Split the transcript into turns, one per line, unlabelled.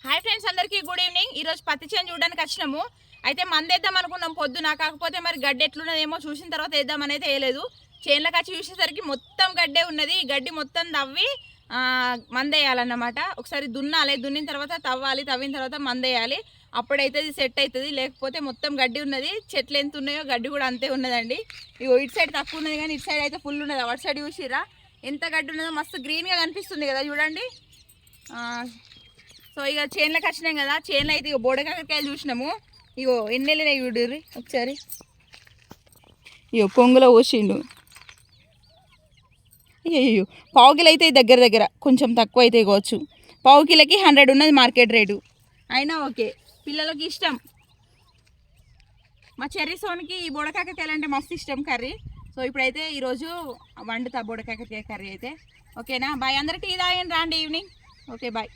Hi friends, అందరికీ good evening. ఈరోజు పత్తి చేను చూడడానికి వచ్చినాము. అయితే మందేద్దాం అనుకున్నాం పొద్దున, కాకపోతే మరి గడ్డి ఎట్లున్నదేమో చూసిన తర్వాత వేద్దామని అయితే వేయలేదు. చేనులకు వచ్చి చూసేసరికి మొత్తం గడ్డే ఉన్నది. ఈ గడ్డి మొత్తం తవ్వి మందేయాలన్నమాట. ఒకసారి దున్నాలి, దున్నిన తర్వాత తవ్వాలి, తవ్విన తర్వాత మందేయాలి. అప్పుడైతే ఇది సెట్ అవుతుంది. లేకపోతే మొత్తం గడ్డి ఉన్నది. చెట్లు ఎంత ఉన్నాయో గడ్డి కూడా అంతే ఉన్నదండి. ఇగో ఇటు సైడ్ తక్కువ ఉన్నది కానీ ఇటు సైడ్ అయితే ఫుల్ ఉన్నది. అటు సైడ్ చూసిరా ఎంత గడ్డి ఉన్నదో, మస్తు గ్రీన్గా కనిపిస్తుంది కదా చూడండి. సో ఇక చేనులకు వచ్చినాం కదా, చేనులో అయితే ఇక బోడకాకరకాయలు చూసినాము. ఇగో ఎన్నెళ్ళినాయి చూడుర్రి ఒకసారి. ఇగో కొంగులో పోసిండు. అయ్యో పావు కిలో అయితే దగ్గర దగ్గర కొంచెం తక్కువ అయితే కావచ్చు. పావు కిలోకి 100 ఉన్నది మార్కెట్ రేటు. అయినా ఓకే, పిల్లలకి ఇష్టం. మా చెర్రీ సోన్కి ఈ బోడకాకరకాయలు అంటే మస్తు ఇష్టం కర్రీ. సో ఇప్పుడైతే ఈరోజు వండుతా బోడకాకరకాయ కర్రీ అయితే. ఓకేనా, బాయ్. అందరికీ టీ తాగండి రాండి ఈవినింగ్. Okay bye.